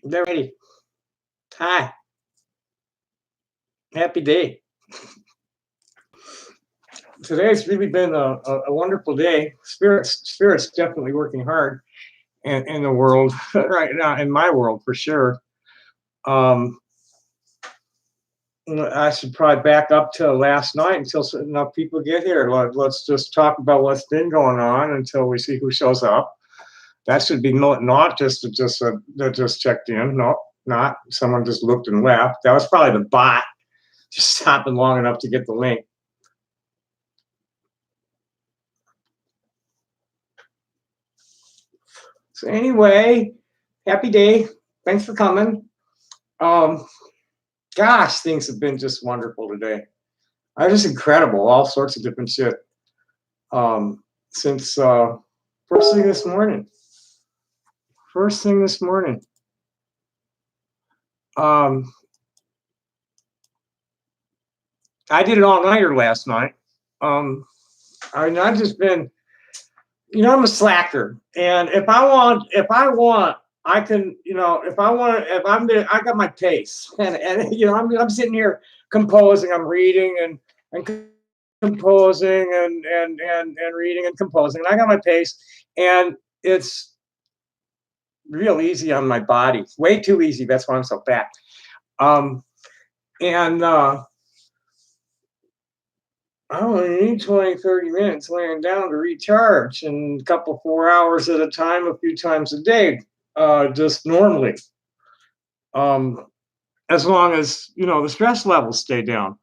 Get ready. Hi, happy day. Today's really been a wonderful day. Spirits definitely working hard in the world right now, in my world for sure. Um, I should probably back up to last night until enough people get here. Let's just talk about what's been going on until we see who shows up. That should be not just that just checked in. No, not someone just looked and left. That was probably the bot just stopping long enough to get the link. So anyway, happy day. Thanks for coming. Um, Gosh, things have been just wonderful today. Just incredible. All sorts of different shit. Since first thing this morning. First thing this morning. Um, I did an all nighter last night. Um, I've just been, I'm a slacker, and if I want, I can, if I want, if I'm there, I got my pace, and I'm sitting here composing, I'm reading and composing and reading and composing, and I got my pace, and it's real easy on my body, way too easy. That's why I'm so fat. Um, and I only need 20, 30 minutes laying down to recharge and a couple 4 hours at a time, a few times a day, just normally. Um, as long as, the stress levels stay down.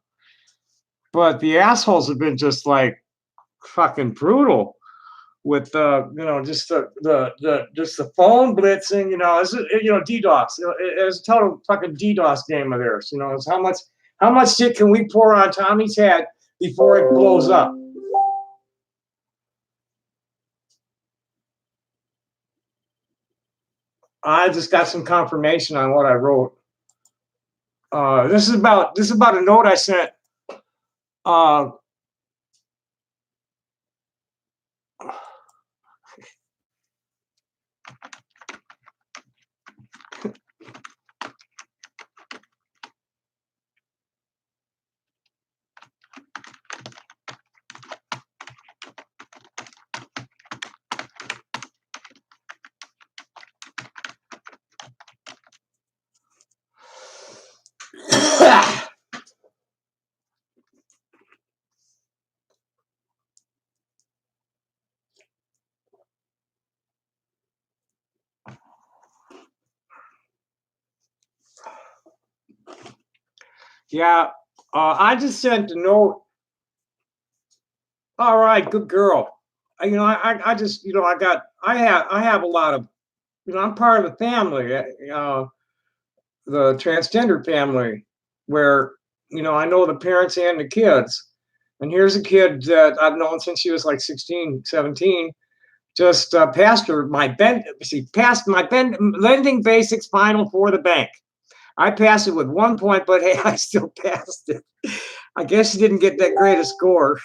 But the assholes have been just like fucking brutal with just the phone blitzing, it's DDoS. It's a total fucking DDoS game of theirs. It's how much shit can we pour on Tommy's head before it blows up? I just got some confirmation on what I wrote. This is about a note I sent. Uh, yeah, I just sent a note. All right, good girl. I just, I have a lot of, I'm part of a family, the transgender family, where, I know the parents and the kids. And here's a kid that I've known since she was like 16, 17. Just passed my lending basics final for the bank. I passed it with 1 point, but hey, I still passed it. I guess she didn't get that great a score.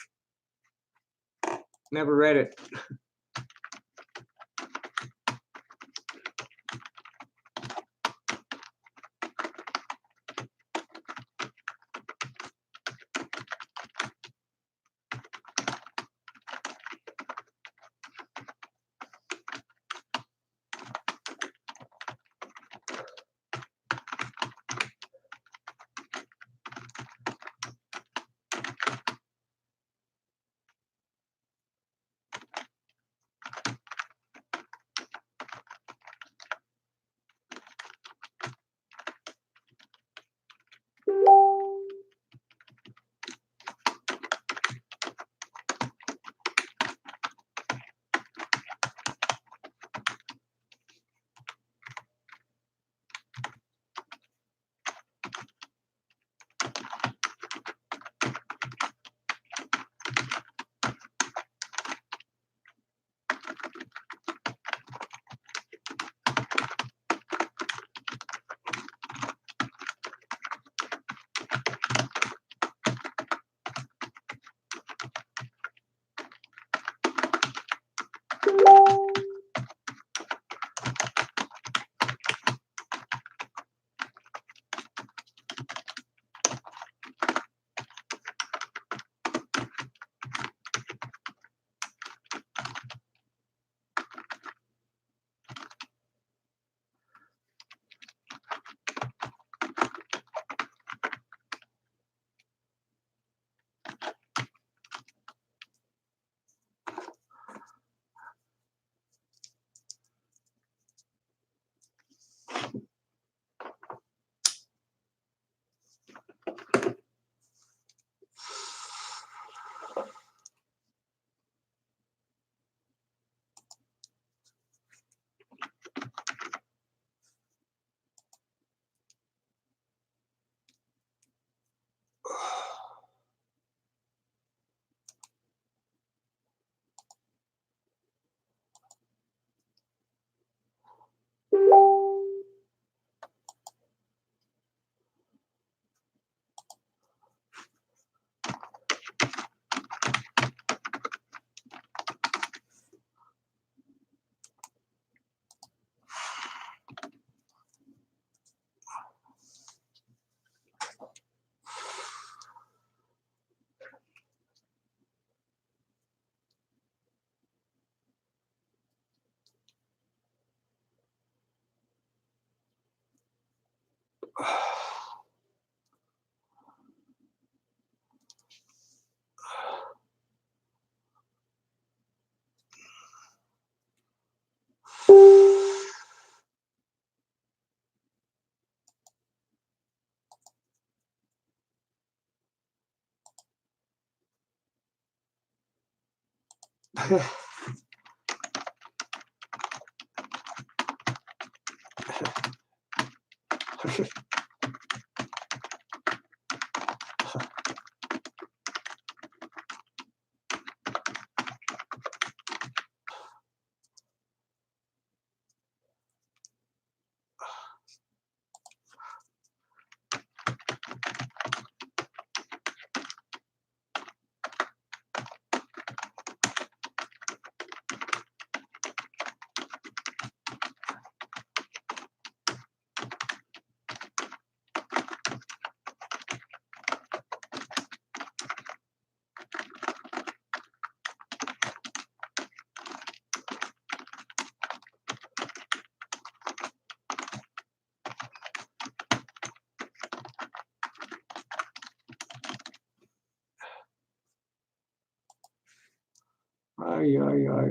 Never read it.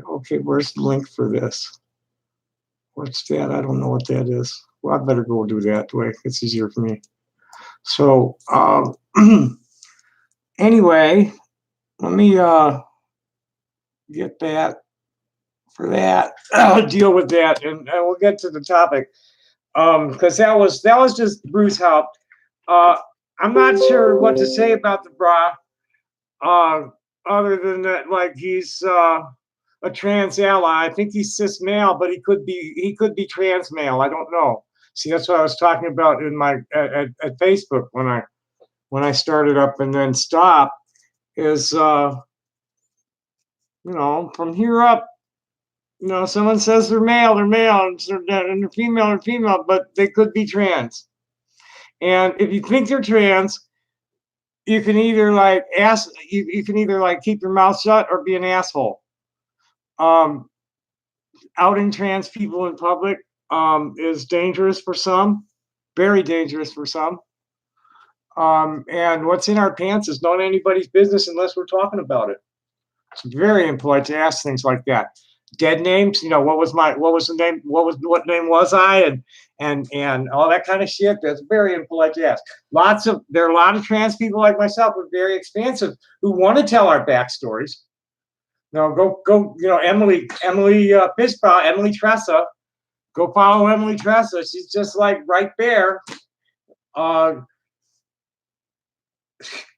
Okay, where's the link for this? What's that? I don't know what that is. Well, I better go do that way. It's easier for me. So, anyway, let me get that for that. I'll deal with that, and we'll get to the topic. Because that was just Bruce Help. I'm not sure what to say about the bra. Other than that, like he's a trans ally. I think he's cis male, but he could be trans male. I don't know. See, that's what I was talking about in my at Facebook when I started up and then stopped. Is from here up, someone says they're male, and they're female, they're female, but they could be trans. And if you think they're trans, you can either you can either like keep your mouth shut or be an asshole. Outing trans people in public is dangerous for some, very dangerous for some. And what's in our pants is not anybody's business unless we're talking about it. It's very impolite to ask things like that. Dead names, what was the name, what name was I, and all that kind of shit. That's very impolite to ask. There are a lot of trans people like myself who are very expansive who want to tell our backstories. Go, Emily Fishbaugh, Emily Tressa. Go follow Emily Tressa. She's just like right there.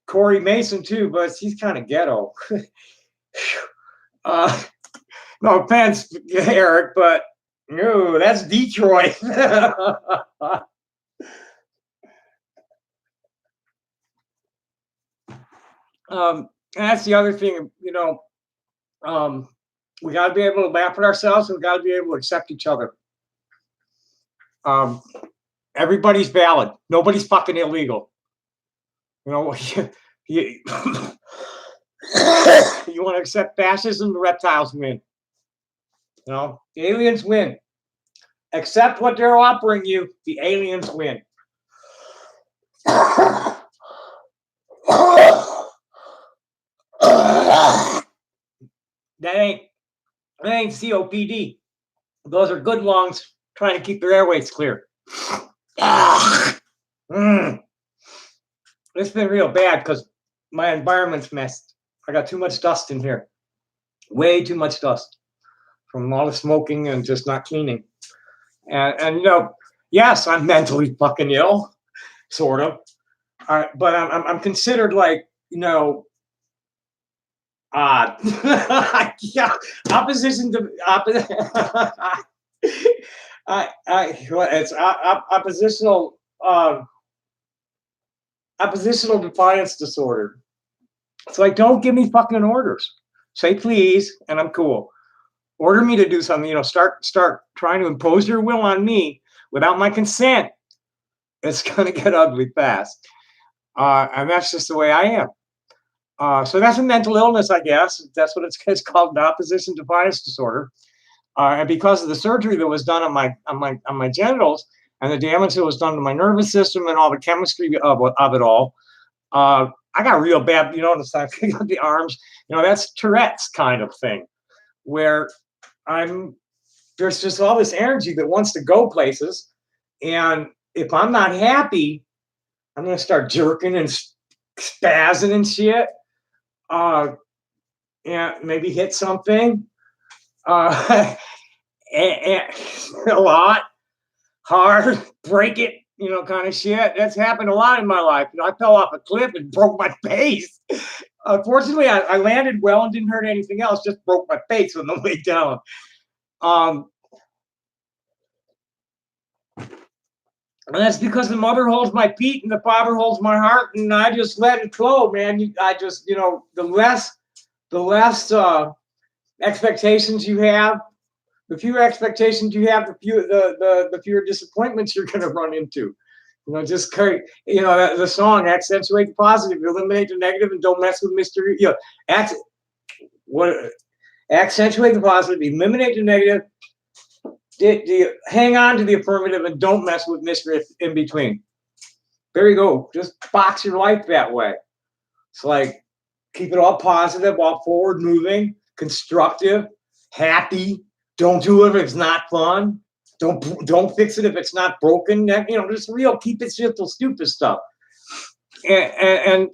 Corey Mason too, but he's kind of ghetto. No offense, Eric, but no, that's Detroit. And that's the other thing, we got to be able to laugh at ourselves, and we got to be able to accept each other. Everybody's valid. Nobody's fucking illegal. You want to accept fascism, the reptiles win. The aliens win. Accept what they're offering you, the aliens win. That ain't COPD. Those are good lungs trying to keep their airways clear. It's been real bad because my environment's messed. I got too much dust in here. Way too much dust from all the smoking and just not cleaning. And yes, I'm mentally fucking ill, sort of. But I'm considered like, yeah, opposition to it's oppositional defiance disorder. It's like, don't give me fucking orders. Say please, and I'm cool. Order me to do something. Start trying to impose your will on me without my consent. It's gonna get ugly fast, and that's just the way I am. So that's a mental illness, I guess. That's what it's called, an opposition defiance disorder. And because of the surgery that was done on my genitals and the damage that was done to my nervous system and all the chemistry of it all, I got real bad. I got the arms. That's Tourette's kind of thing, where there's just all this energy that wants to go places, and if I'm not happy, I'm gonna start jerking and spazzing and shit. Yeah, maybe hit something, uh, a lot, hard, break it, kind of shit. That's happened a lot in my life. I fell off a cliff and broke my face. Fortunately, I landed well and didn't hurt anything else. Just broke my face on the way down. Um, and that's because the mother holds my feet and the father holds my heart, and I just let it flow, man. I just, the less expectations you have, the fewer expectations you have, the fewer disappointments you're going to run into. Just the song accentuate the positive, eliminate the negative, and don't mess with mystery. Act, what accentuate the positive, eliminate the negative, hang on to the affirmative, and don't mess with mystery in between. There you go. Just box your life that way. It's like keep it all positive, all forward moving, constructive, happy. Don't do it if it's not fun. Don't fix it if it's not broken. Just real, keep it simple, stupid stuff. And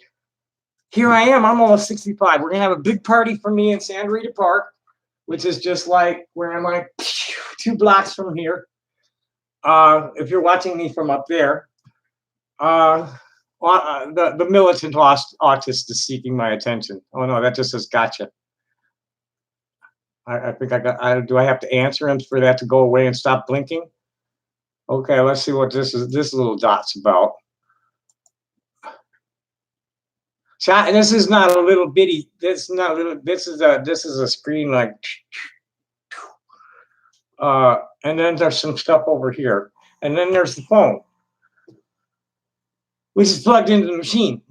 here I am. I'm almost 65. We're gonna have a big party for me in Santa Rita Park, which is just like where am I? 2 blocks from here. If you're watching me from up there, the militant autist is seeking my attention. Oh no, that just says gotcha. I think do I have to answer him for that to go away and stop blinking? Okay, let's see what this little dot's about. So this is not a little bitty. This is not little. This is a screen like. And then there's some stuff over here, and then there's the phone, which is plugged into the machine.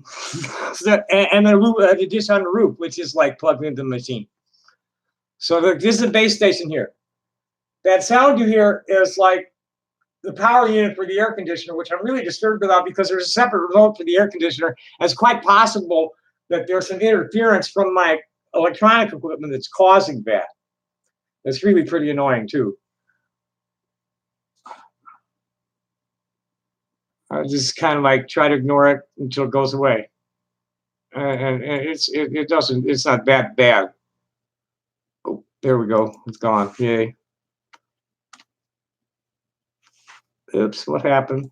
And the dish on the roof, which is like plugged into the machine. So this is a base station here. That sound you hear is like the power unit for the air conditioner, which I'm really disturbed about because there's a separate remote for the air conditioner. And it's quite possible that there's some interference from my electronic equipment that's causing that. It's really pretty annoying too. I just kind of like try to ignore it until it goes away. And it's not that bad. Oh, there we go. It's gone. Yay. Oops, what happened?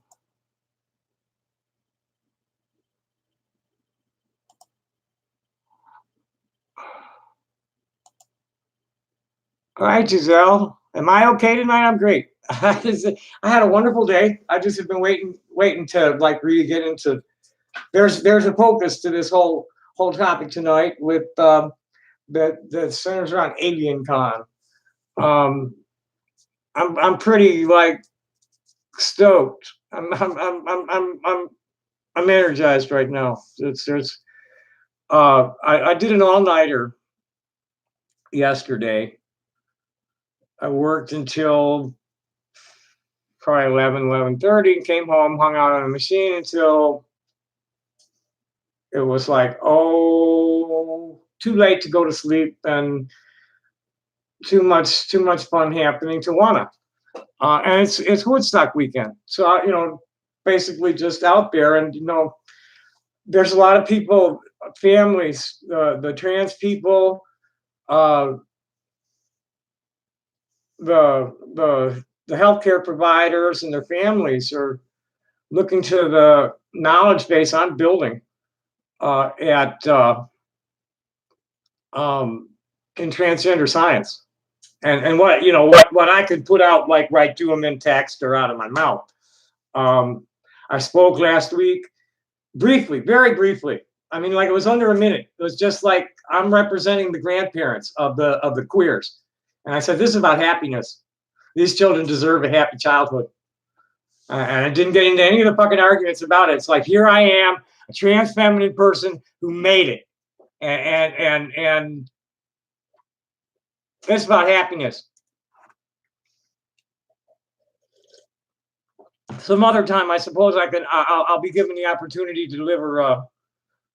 All right, Giselle. Am I okay tonight? I'm great. I had a wonderful day. I just have been waiting to like really get into. There's a focus to this whole topic tonight with that centers around Alien Con. I'm pretty like stoked. I'm energized right now. I did an all-nighter yesterday. I worked until probably 11:30, came home, hung out on a machine until it was like, oh, too late to go to sleep and too much fun happening to wanna. And it's Woodstock weekend, so basically just out there, and there's a lot of people, families, the trans people, uh, the healthcare providers and their families are looking to the knowledge base I'm building at in transgender science, and what I could put out like right to them in text or out of my mouth. I spoke last week briefly, very briefly. I mean, like it was under a minute. It was just like I'm representing the grandparents of the queers, and I said this is about happiness. These children deserve a happy childhood. And I didn't get into any of the fucking arguments about it. It's like here I am, a trans feminine person who made it, and it's about happiness. Some other time, I suppose I'll be given the opportunity to deliver.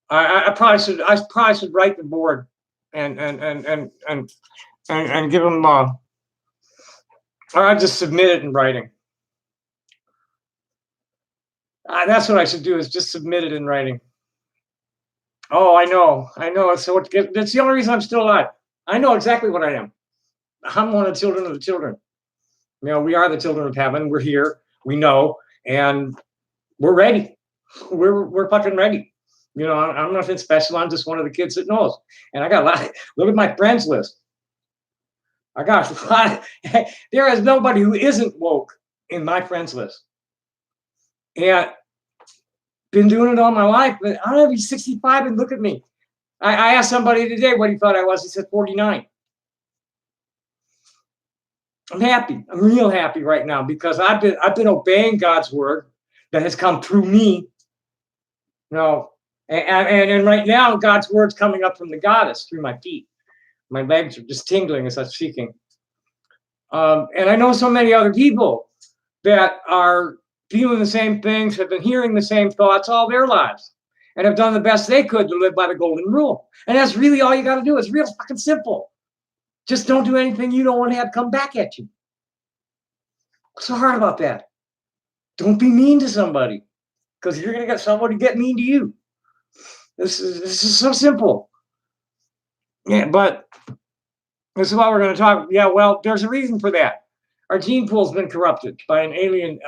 I probably should write the board and give them. Or I just submit it in writing. That's what I should do, is just submit it in writing. Oh, I know. So that's the only reason I'm still alive. I know exactly what I am. I'm one of the children of the children. You know, we are the children of heaven. We're here. We know, and we're ready. We're fucking ready. You know, I'm nothing special. I'm just one of the kids that knows. And I got a lot. Look at my friends list. I got a lot. There is nobody who isn't woke in my friends list. And been doing it all my life. But I don't know, he's 65 and look at me. I asked somebody today what he thought I was. He said 49. I'm happy. I'm real happy right now because I've been obeying God's word that has come through me. You know, and right now God's word's coming up from the goddess through my feet. My legs are just tingling as I'm speaking. And I know so many other people that are feeling the same things, have been hearing the same thoughts all their lives, and have done the best they could to live by the golden rule. And that's really all you got to do. It's real fucking simple. Just don't do anything you don't want to have come back at you. What's so hard about that? Don't be mean to somebody because you're going to get somebody get mean to you. This is so simple. Yeah, but this is what we're going to talk. Yeah, well, there's a reason for that. Our gene pool's been corrupted by an alien.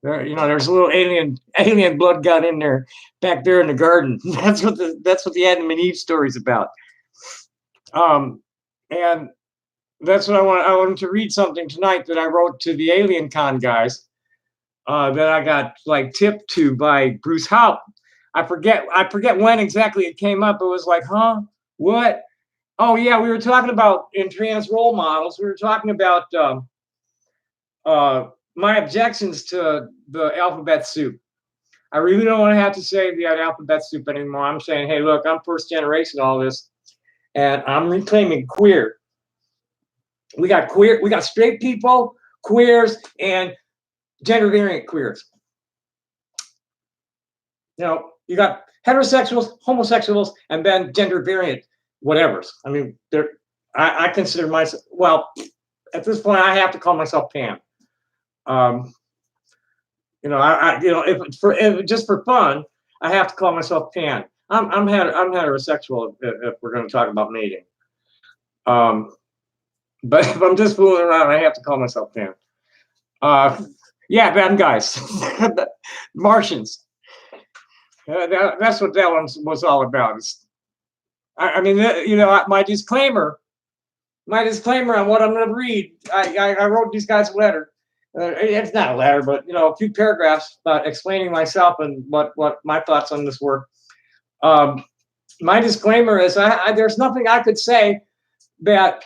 You know, there's a little alien blood got in there back there in the garden. That's what the Adam and Eve story's about. And that's what I want. I wanted to read something tonight that I wrote to the Alien Con guys. That I got like tipped to by Bruce Haupt. I forget when exactly it came up. It was like, huh? What? Oh yeah, we were talking about in trans role models. We were talking about uh, my objections to the alphabet soup. I really don't want to have to say the alphabet soup anymore. I'm saying, hey, look, I'm first generation all this, and I'm reclaiming queer. We got straight people, queers, and gender variant queers. You know, you got heterosexuals, homosexuals, and then gender variant whatevers. I mean, I consider myself, well, at this point, I have to call myself pan. Um, you know, if just for fun, I have to call myself pan. I'm heterosexual if we're going to talk about mating. Um, but if I'm just fooling around, I have to call myself pan. Uh, yeah, bad guys, Martians. That's what that one was all about. I mean, you know, my disclaimer on what I'm going to read. I wrote these guys a letter. It's not a letter, but you know, a few paragraphs about explaining myself and what my thoughts on this were. My disclaimer is there's nothing I could say that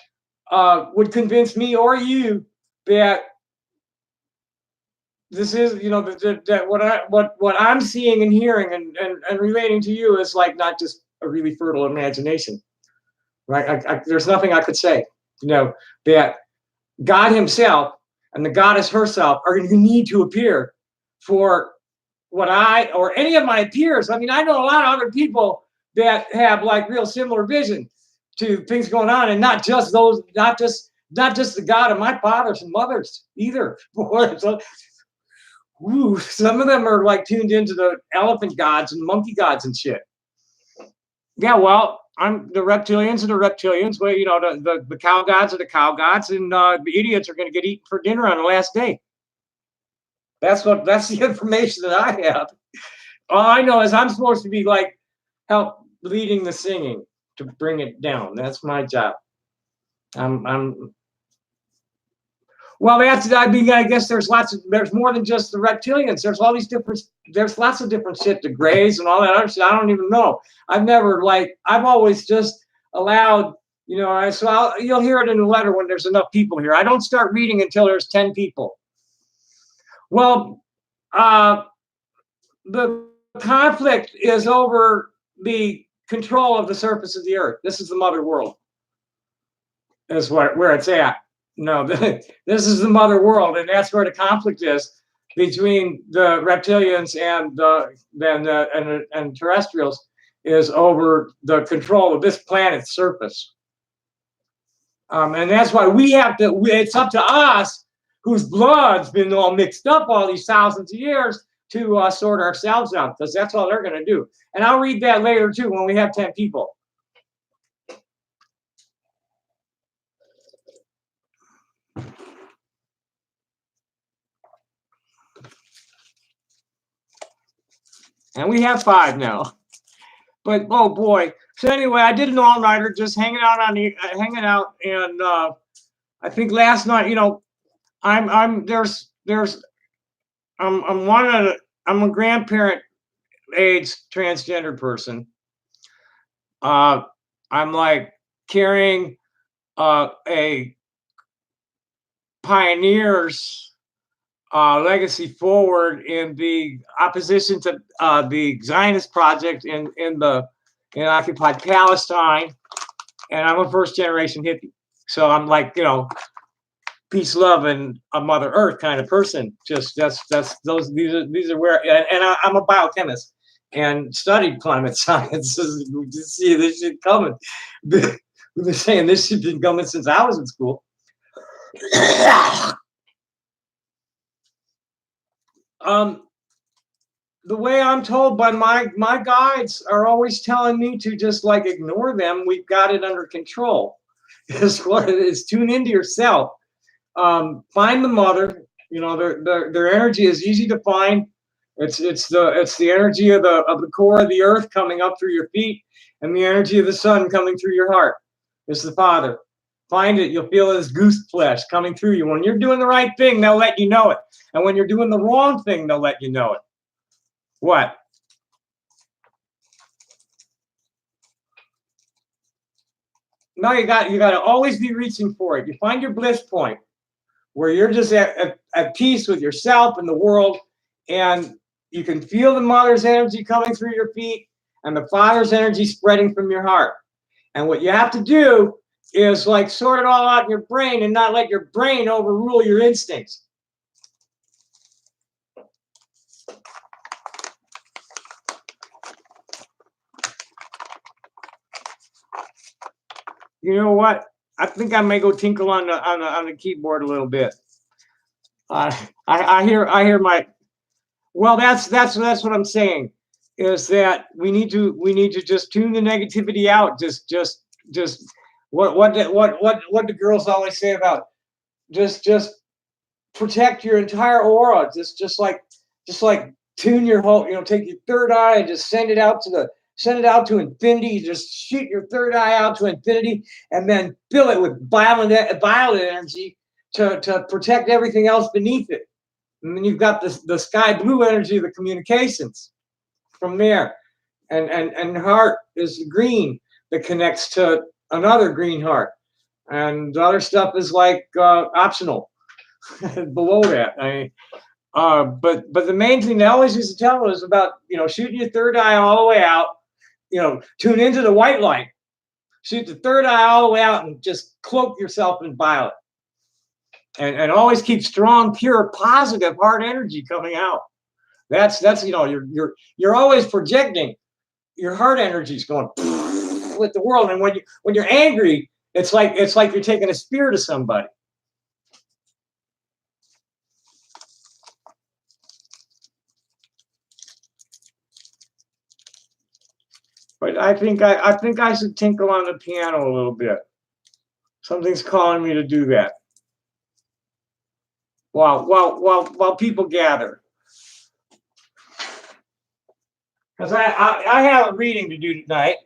would convince me or you that this is, you know, that what I'm seeing and hearing and relating to you is like not just a really fertile imagination, right? There's nothing I could say, you know, that God Himself and the goddess herself are going to need to appear for what I or any of my peers. I mean, I know a lot of other people that have like real similar vision to things going on, and not just those, not just the God of my fathers and mothers either. So, ooh, some of them are like tuned into the elephant gods and monkey gods and shit. Yeah, well, I'm the reptilians are the reptilians. Well, you know, the cow gods are the cow gods, and the idiots are going to get eaten for dinner on the last day. That's the information that I have. All I know is I'm supposed to be like help leading the singing to bring it down. That's my job. I'm Well, that's, I mean, I guess there's more than just the reptilians. There's all these different, there's lots of different shit, the grays and all that other shit. I don't even know. I've always just allowed, you know, you'll hear it in the letter when there's enough people here. I don't start reading until there's 10 people. Well, the conflict is over the control of the surface of the earth. This is the mother world, is where it's at. No, this is the mother world, and that's where the conflict is between the reptilians and terrestrials, is over the control of this planet's surface. And that's why we have to. It's up to us, whose blood's been all mixed up all these thousands of years. to sort ourselves out, because that's all they're going to do. And I'll read that later too when we have 10 people. And we have 5 now. But oh boy. So anyway, I did an all-nighter, just hanging out and I think last night, I'm a grandparent age transgender person. I'm like carrying a pioneer's legacy forward in the opposition to the Zionist project in occupied Palestine, and I'm a first generation hippie. So I'm like, peace, love, and a Mother Earth kind of person. Just these are where, and I'm a biochemist and studied climate science. We just see this shit coming. We've been saying this shit been coming since I was in school. The way I'm told by my guides are always telling me to just like ignore them. We've got it under control. Is what it is. Tune into yourself. Find the mother. Their energy is easy to find. It's the energy of the core of the earth coming up through your feet, and the energy of the sun coming through your heart. It's the father. Find it. You'll feel his goose flesh coming through you. When you're doing the right thing, they'll let you know it. And when you're doing the wrong thing, they'll let you know it. What? No, you got to always be reaching for it. You find your bliss point where you're just at peace with yourself and the world, and you can feel the mother's energy coming through your feet and the father's energy spreading from your heart. And what you have to do is like sort it all out in your brain and not let your brain overrule your instincts. You know what? I think I may go tinkle on the keyboard a little bit. I hear my. Well, that's what I'm saying. Is that we need to just tune the negativity out. Just what the girls always say about just protect your entire aura. Just like tune your whole. Take your third eye and just send it out to infinity. Just shoot your third eye out to infinity, and then fill it with violet energy to protect everything else beneath it. And then you've got the sky blue energy of the communications from there, and heart is green that connects to another green heart, and the other stuff is like optional below that. But the main thing they always used to tell us about shooting your third eye all the way out. Tune into the white light, shoot the third eye all the way out, and just cloak yourself in violet. And always keep strong, pure, positive heart energy coming out. That's you're always projecting your heart energy is going with the world. And when you're angry, it's like you're taking a spear to somebody. But I think I should tinkle on the piano a little bit. Something's calling me to do that. While people gather. Because I have a reading to do tonight.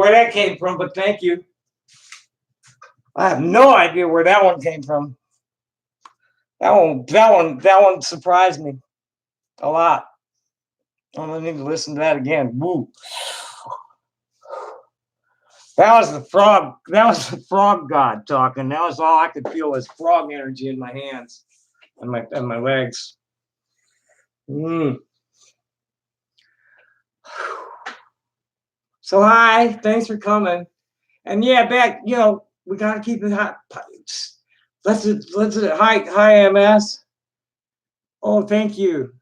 where that came from, but thank you. I have no idea where that one came from. That one surprised me a lot. I'm gonna need to listen to that again. Woo. That was the frog. That was the frog god talking. That was all I could feel was frog energy in my hands and my legs. So hi, thanks for coming. And yeah, back. We gotta keep it hot. Let's hi MS. Oh, thank you.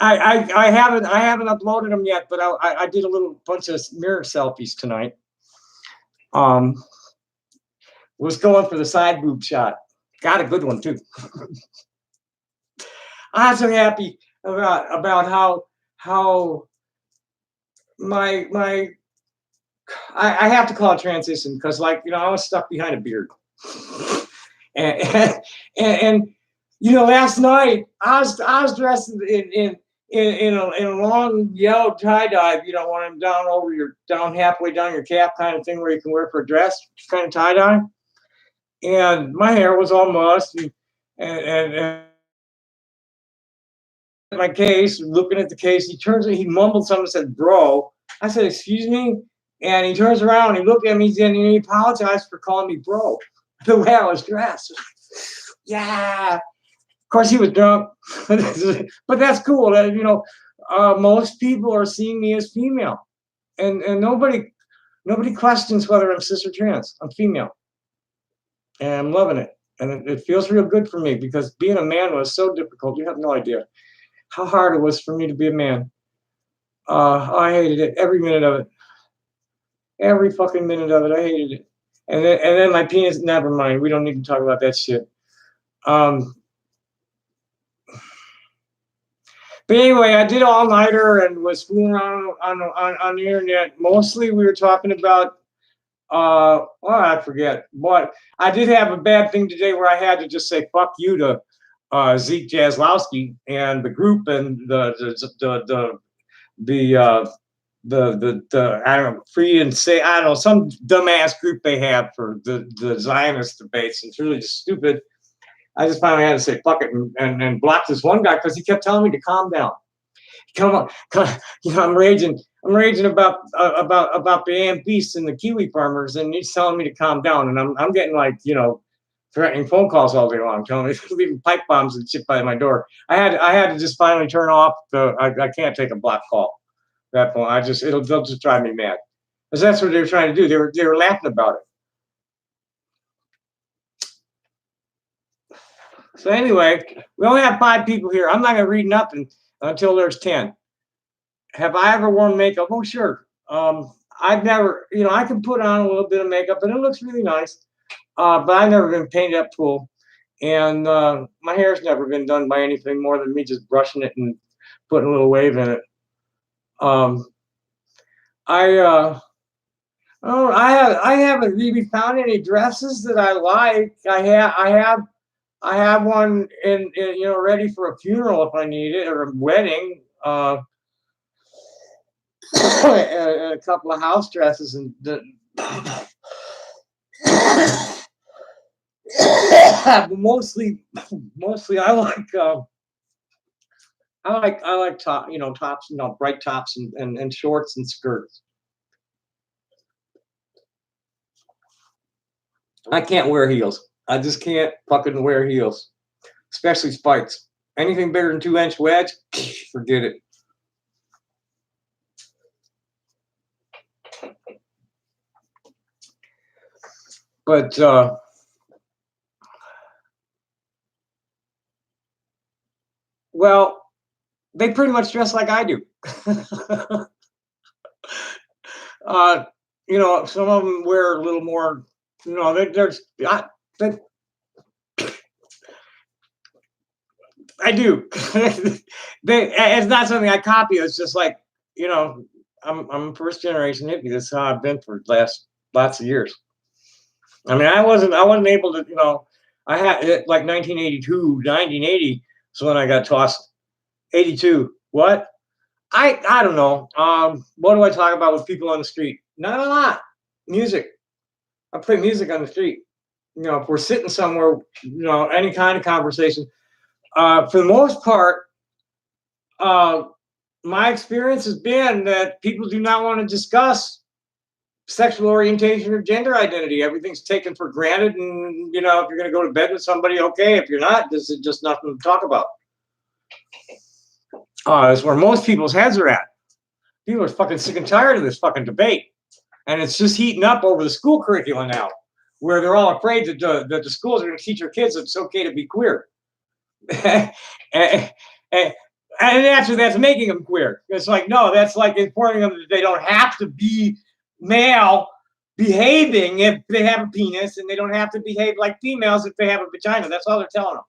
I haven't uploaded them yet, but I did a little bunch of mirror selfies tonight. Was going for the side boob shot. Got a good one too. I'm so happy about how my I have to call it transition because I was stuck behind a beard. and last night I was dressed in a long yellow tie-dye, when I'm down halfway down your cap kind of thing where you can wear for a dress kind of tie-dye. And my hair was all mussed and my case, looking at the case, he mumbled something and said, bro. I said, excuse me? And he turns around and he looked at me and he apologized for calling me bro, the way I was dressed. Yeah. Of course, he was drunk, but that's cool. Most people are seeing me as female, and nobody questions whether I'm cis or trans. I'm female, and I'm loving it, and it feels real good for me because being a man was so difficult. You have no idea how hard it was for me to be a man. I hated it, every minute of it, every fucking minute of it. I hated it, and then my penis. Never mind. We don't need to talk about that shit. But anyway, I did all-nighter and was fooling around on the internet. Mostly we were talking about, I forget. But I did have a bad thing today where I had to just say fuck you to Zeke Jaslowski and the group and the I don't know, free and say, I don't know, some dumbass group they have for the Zionist debates. It's really just stupid. I just finally had to say fuck it and block this one guy because he kept telling me to calm down. Come on, I'm raging about the AM beasts and the kiwi farmers, and he's telling me to calm down, and I'm getting threatening phone calls all day long, telling me leaving pipe bombs and shit by my door. I had to just finally turn off I can't take a block call at that point. They'll just drive me mad because that's what they were trying to do. They were laughing about it. So anyway, we only have 5 people here. I'm not going to read nothing until there's 10. Have I ever worn makeup? Oh, sure. I've never, I can put on a little bit of makeup and it looks really nice. But I've never been painted up full. And my hair's never been done by anything more than me just brushing it and putting a little wave in it. I haven't really found any dresses that I like. I have one in ready for a funeral if I need it, or a wedding. And a couple of house dresses and mostly I like tops, bright tops and shorts and skirts. I can't wear heels. I just can't fucking wear heels, especially spikes. Anything bigger than 2-inch wedge, forget it. But well, they pretty much dress like I do. Some of them wear a little more. I do. It's not something I copy. It's just I'm first generation hippie. That's how I've been for lots of years. I mean, I wasn't able to, I had 1982, 1980 is when I got tossed. 82. What? I don't know. What do I talk about with people on the street? Not a lot. Music. I play music on the street. You know, if we're sitting somewhere, you know, any kind of conversation. For the most part, uh, my experience has been that people do not want to discuss sexual orientation or gender identity. Everything's taken for granted, and you know, if you're going to go to bed with somebody, okay. If you're not, this is just nothing to talk about. That's where most people's heads are at. People are fucking sick and tired of this fucking debate, and it's just heating up over the school curriculum now, where they're all afraid that the schools are going to teach their kids it's okay to be queer. and, and, and after that's making them queer. It's like, no, that's like informing them that they don't have to be male behaving if they have a penis, and they don't have to behave like females if they have a vagina. That's all they're telling them.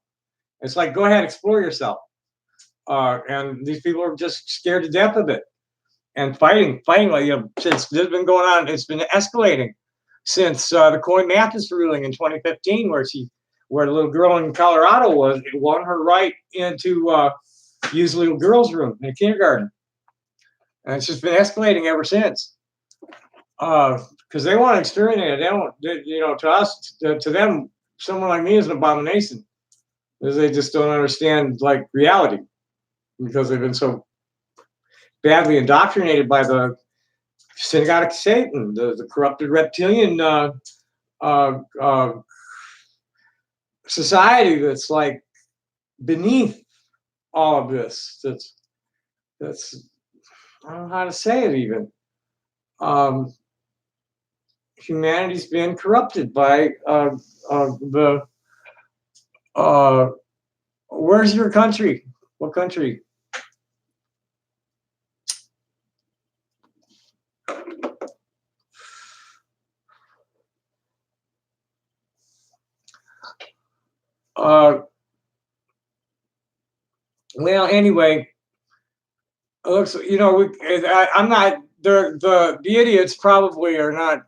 It's like, go ahead, explore yourself. And these people are just scared to death of it and fighting like, you know, since this has been going on, it's been escalating since the Coy Mathis ruling in 2015, where the little girl in Colorado won her right into use little girls' room in kindergarten, and it's just been escalating ever since. Because they want to exterminate it. They don't, you know, to us, to them, someone like me is an abomination, because they just don't understand like reality, because they've been so badly indoctrinated by the synagogue of Satan, the corrupted reptilian uh, uh, society that's like beneath all of this. That's I don't know how to say it even. Um, Humanity's been corrupted by the. Uh, where's your country? What country? Uh, well, anyway, it looks, you know, I'm not. The idiots probably are not.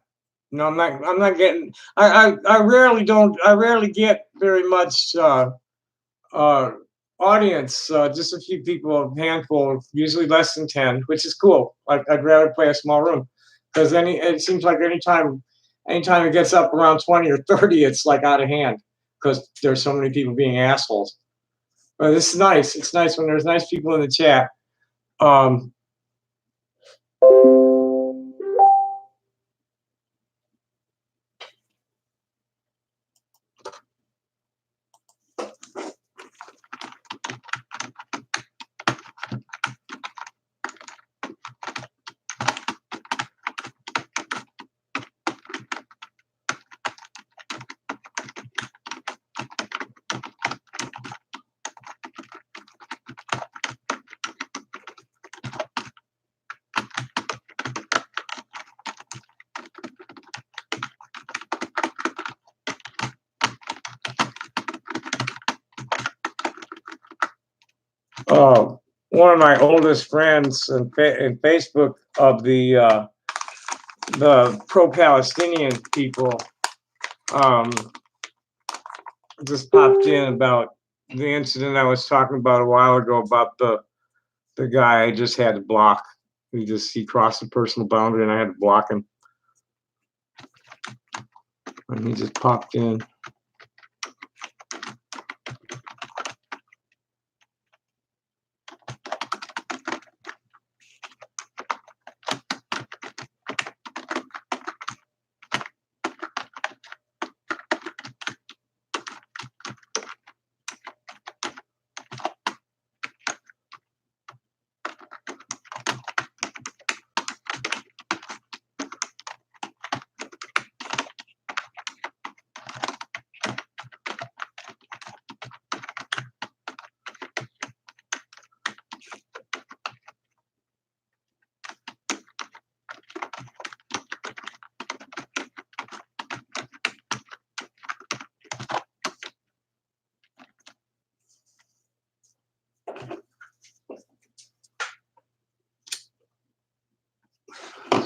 No, I'm not getting. I rarely don't. I rarely get very much uh, audience. Just a few people, a handful, usually less than 10, which is cool. I'd rather play a small room, because it seems like anytime it gets up around 20 or 30, it's like out of hand, because there's so many people being assholes. But this is nice. It's nice when there's nice people in the chat. Um, uh, One of my oldest friends in Facebook of the pro-Palestinian people um, just popped in about the incident I was talking about a while ago about the guy I just had to block. He crossed the personal boundary, and I had to block him. And he just popped in.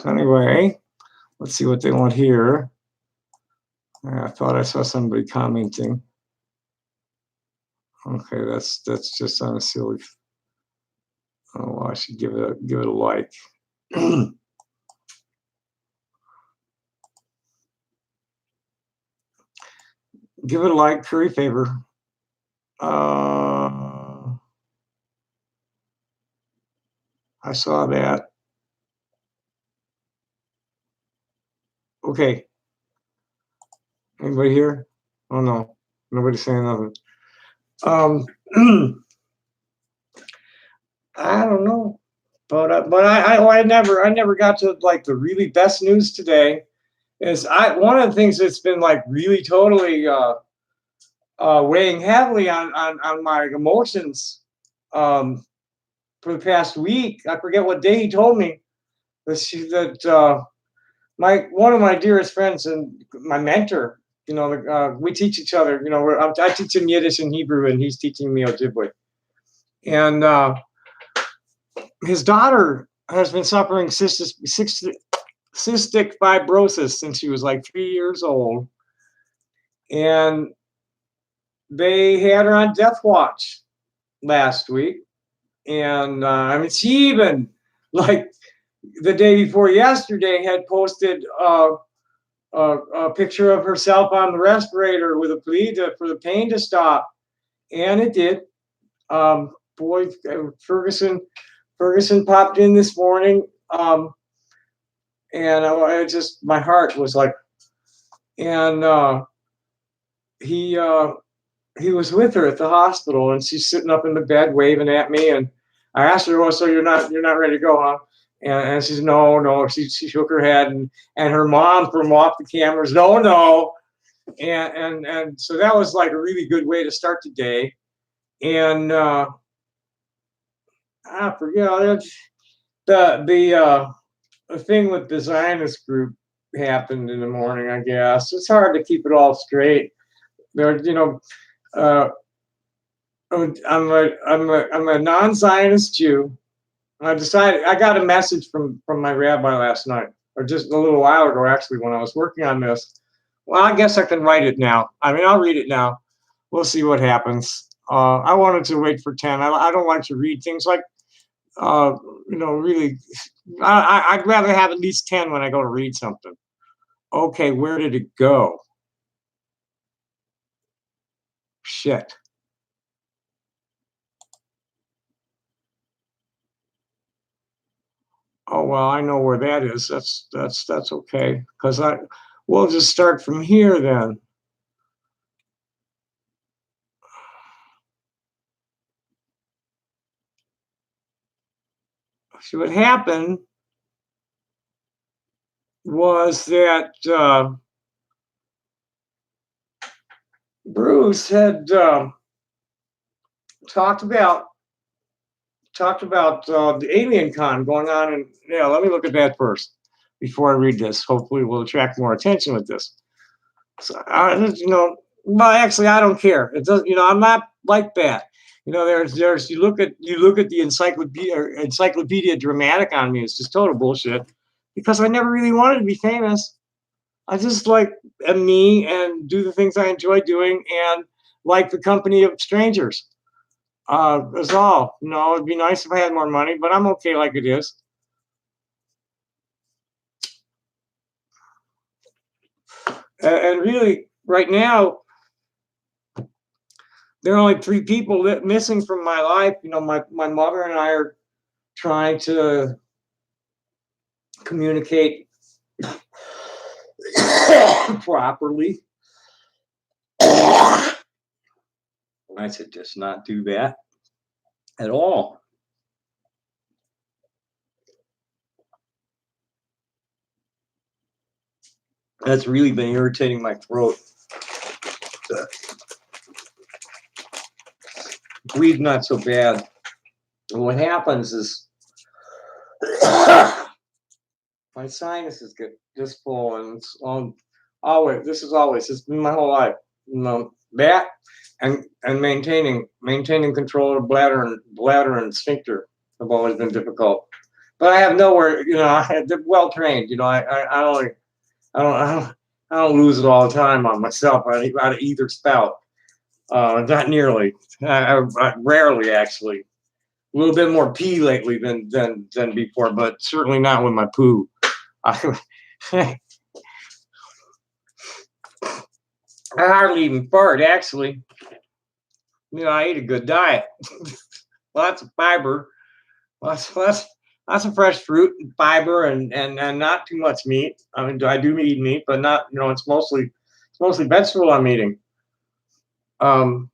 So anyway, let's see what they want here. I thought I saw somebody commenting. Okay, that's just on a silly. Oh, I should give it a like. Give it a like, curry favor. I saw that. Okay. Anybody here? Oh no, nobody's saying nothing. Um, I don't know, but I never got to like the really best news today. Is one of the things that's been like really totally weighing heavily on my emotions um, for the past week. I forget what day he told me that my one of my dearest friends and my mentor. You know, we teach each other. You know, I teach him Yiddish and Hebrew, and he's teaching me Ojibwe. And his daughter has been suffering cystic fibrosis since she was like 3 years old, and they had her on death watch last week. And I mean, she even like the day before yesterday had posted a picture of herself on the respirator with a plea for the pain to stop, and it did. Boy, Ferguson popped in this morning, and just my heart was like, and he he was with her at the hospital, and she's sitting up in the bed waving at me, and I asked her, "Oh, so you're not ready to go, huh?" And she said, "No, no." She shook her head, and her mom from off the cameras, "No, no." And so that was like a really good way to start the day. And I forget the thing with the Zionist group happened in the morning. I guess it's hard to keep it all straight. There, you know, uh, I'm a non-Zionist Jew. I decided I got a message from my rabbi last night, or just a little while ago, actually, when I was working on this. Well, I guess I can write it now. I mean, I'll read it now. We'll see what happens. I wanted to wait for 10. I don't want to read things like, uh, really. I'd rather have at least 10 when I go to read something. Okay, where did it go? Shit. Oh well, I know where that is. That's okay. Because we'll just start from here then. See what happened was that Bruce had talked about the Alien Con going on, and yeah, let me look at that first before I read this. Hopefully, we'll attract more attention with this. So, well, actually, I don't care. It doesn't, I'm not like that. There's you look at the Encyclopedia Dramatic on me. It's just total bullshit because I never really wanted to be famous. I just like am me and do the things I enjoy doing and like the company of strangers. That's all. It'd be nice if I had more money, but I'm okay like it is. And really, right now, there are only 3 people missing from my life. My mother and I are trying to communicate properly. I should just not do that at all. That's really been irritating my throat. Breathe not so bad. And what happens is my sinuses get this full, and it's always. This is always. It's been my whole life. That and maintaining control of bladder and sphincter have always been difficult. But I have nowhere. I had well trained. I don't lose it all the time on myself out of either spout. Not nearly. I rarely actually a little bit more pee lately than before, but certainly not with my poo. I, I hardly even fart, actually. I eat a good diet. Lots of fiber, lots of fresh fruit and fiber, and not too much meat. I mean, I do eat meat, but not, it's mostly vegetable I'm eating. Um,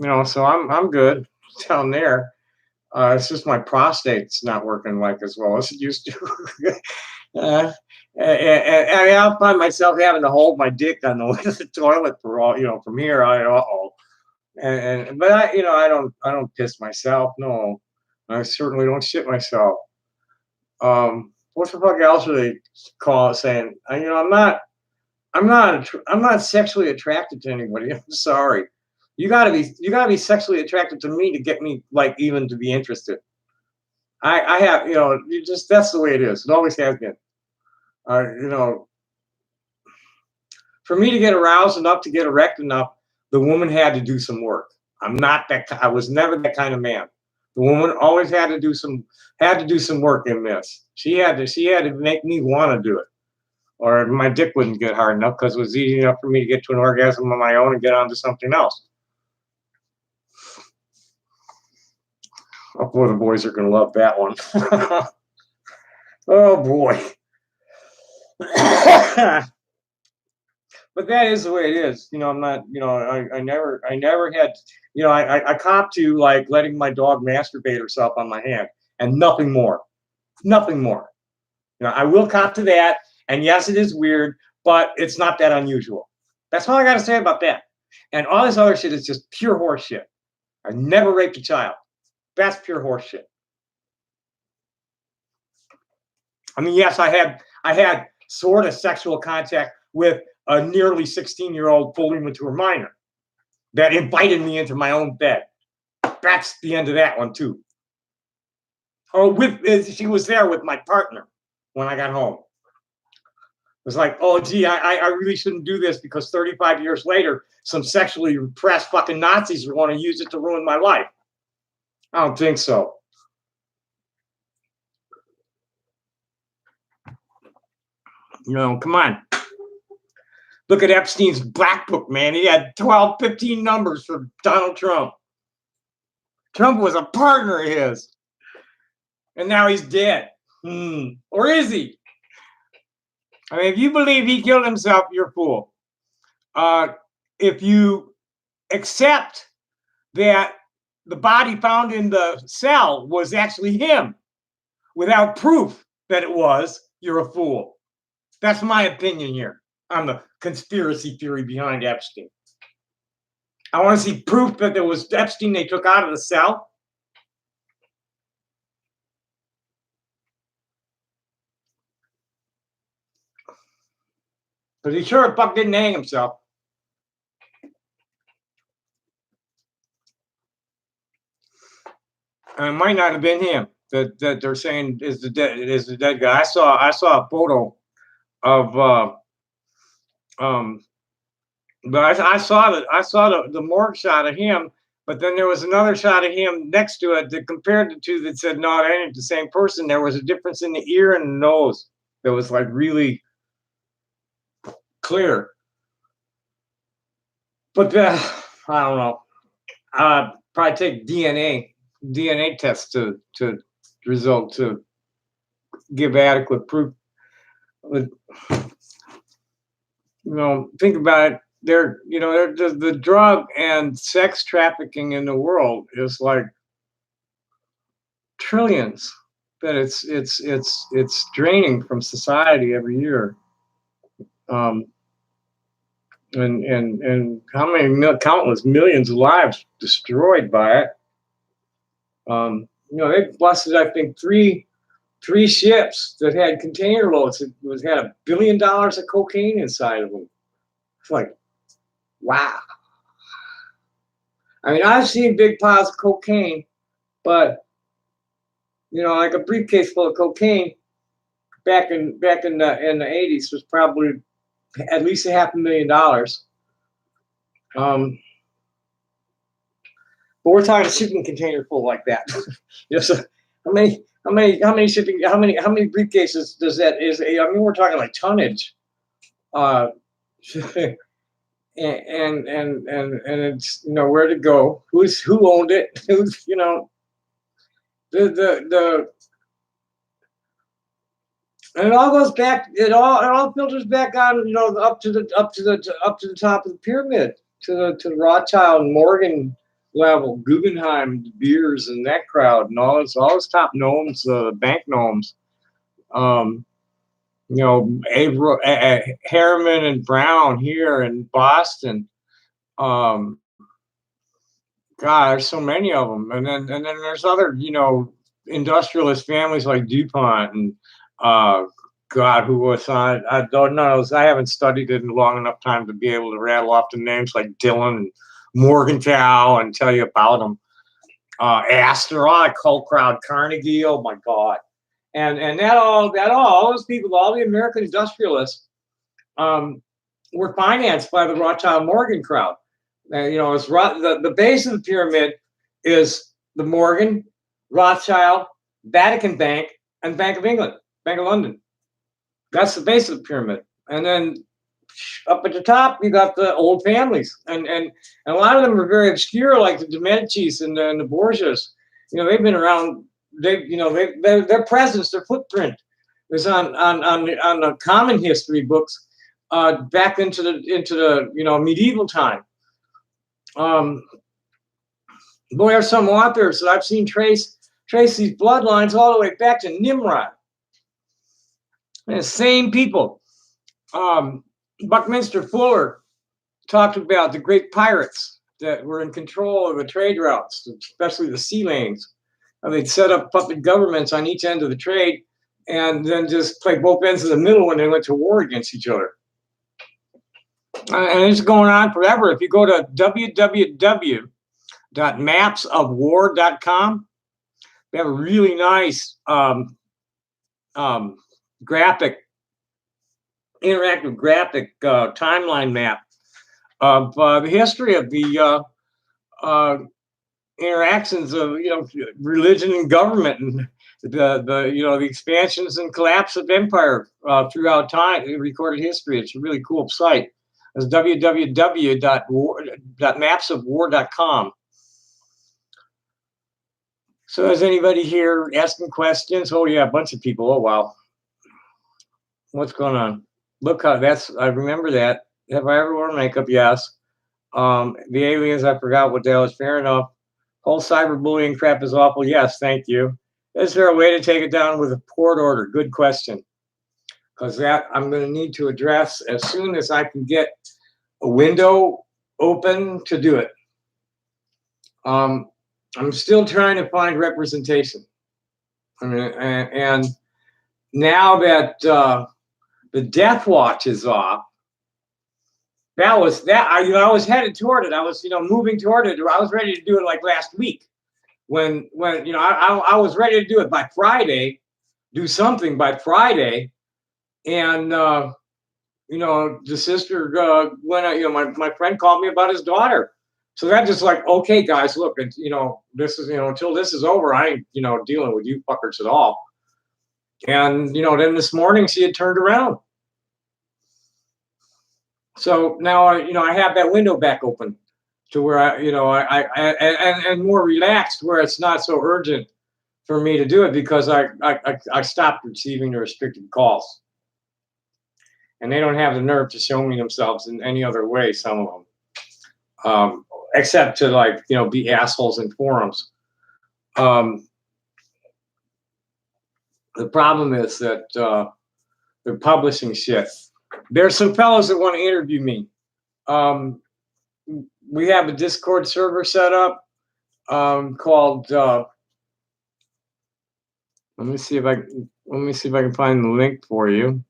so I'm good down there. It's just my prostate's not working like as well as it used to. uh, I mean, I'll find myself having to hold my dick on the way to the toilet for all, from here. Uh-oh. But I don't piss myself. No, I certainly don't shit myself. What the fuck else are they call it saying? I'm not sexually attracted to anybody. I'm sorry. You gotta be sexually attracted to me to get me, like, even to be interested. I have, you just, that's the way it is. It always has been. Uh, you know, for me to get aroused enough to get erect enough, the woman had to do some work. I was never that kind of man. The woman always had to do some work in this. She had to make me want to do it, or my dick wouldn't get hard enough because it was easy enough for me to get to an orgasm on my own and get on to something else. Oh boy, the boys are gonna love that one. Oh boy. But that is the way it is. I'm not, I never had, I cop to, like, letting my dog masturbate herself on my hand and nothing more, nothing more. I will cop to that. And yes, it is weird, but it's not that unusual. That's all I got to say about that. And all this other shit is just pure horse shit. I never raped a child. That's pure horse shit. I mean, yes, I had sort of sexual contact with a nearly 16-year-old fully mature minor that invited me into my own bed. That's the end of that one too. She was there with my partner when I got home. It was like, oh gee, I really shouldn't do this because 35 years later, some sexually repressed fucking Nazis are going to use it to ruin my life. I don't think so. Come on. Look at Epstein's black book, man. He had 12, 15 numbers for Donald Trump. Trump was a partner of his. And now he's dead. Or is he? I mean, if you believe he killed himself, you're a fool. If you accept that the body found in the cell was actually him without proof that it was, you're a fool. That's my opinion here on the conspiracy theory behind Epstein. I want to see proof that there was Epstein they took out of the cell. Because he sure as fuck didn't hang himself. And it might not have been him that they're saying is the dead guy. I saw a photo of but I saw the morgue shot of him, but then there was another shot of him next to it that compared the two that said no, that ain't the same person. There was a difference in the ear and the nose that was like really clear. But I don't know. Probably take DNA tests to result to give adequate proof. But, think about it. The drug and sex trafficking in the world is like trillions that it's draining from society every year. And how many countless millions of lives destroyed by it. They busted, I think, three ships that had container loads that had $1 billion of cocaine inside of them. It's like, wow. I mean, I've seen big piles of cocaine, but like a briefcase full of cocaine back in the 80s was probably at least $500,000. But we're talking a shipping container full like that. Yes. How many briefcases does that is? I mean, we're talking like tonnage. Uh, and it's where to go, who owned it, who's the and it all goes back. It all filters back on up to the top of the pyramid to the Rothschild and Morgan level, Guggenheim, De Beers, and that crowd, and all those top gnomes, bank gnomes. Um, Harriman and Brown here in Boston. Um, God, there's so many of them, and then there's other industrialist families like DuPont and uh, God, who was on? I don't know. I haven't studied it in long enough time to be able to rattle off the names like Dillon and Morgenthau and tell you about them. Astor, all that cult crowd, Carnegie. Oh my God, and all those people, all the American industrialists, were financed by the Rothschild Morgan crowd. It's the base of the pyramid is the Morgan, Rothschild, Vatican Bank, and Bank of England, Bank of London. That's the base of the pyramid. And then up at the top, you got the old families, and a lot of them are very obscure, like the De Medicis and the Borgias. They've been around. Their presence, their footprint is on the common history books back into the medieval time. Boy, there are some authors that I've seen trace these bloodlines all the way back to Nimrod. And the same people. Buckminster Fuller talked about the great pirates that were in control of the trade routes, especially the sea lanes. They'd set up puppet governments on each end of the trade and then just play both ends of the middle when they went to war against each other. And it's going on forever. If you go to www.mapsofwar.com, they have a really nice interactive graphic timeline map of the history of the interactions of religion and government, and the expansions and collapse of empire throughout time, recorded history. It's a really cool site. It's www.mapsofwar.com. So is anybody here asking questions? Oh yeah, a bunch of people. Oh wow. What's going on? Look how I remember that. Have I ever worn makeup? Yes. The aliens, I forgot what the hell is. Fair enough. Whole cyberbullying crap is awful. Yes, thank you. Is there a way to take it down with a court order? Good question. Because that I'm going to need to address as soon as I can get a window open to do it. I'm still trying to find representation. And now that the Death Watch is off, I was headed toward it. I was moving toward it. I was ready to do it like last week when I was ready to do it by Friday, do something by Friday, and the sister went out. My friend called me about his daughter. So that just like, okay, guys, look, this is, until this is over, I ain't, dealing with you fuckers at all. And, then this morning she had turned around. So now, I have that window back open to where and more relaxed, where it's not so urgent for me to do it, because I stopped receiving the restricted calls. And they don't have the nerve to show me themselves in any other way, some of them. Except to be assholes in forums. The problem is that they're publishing shit. There's some fellows that want to interview me. We have a Discord server set up called. Let me see if I can find the link for you.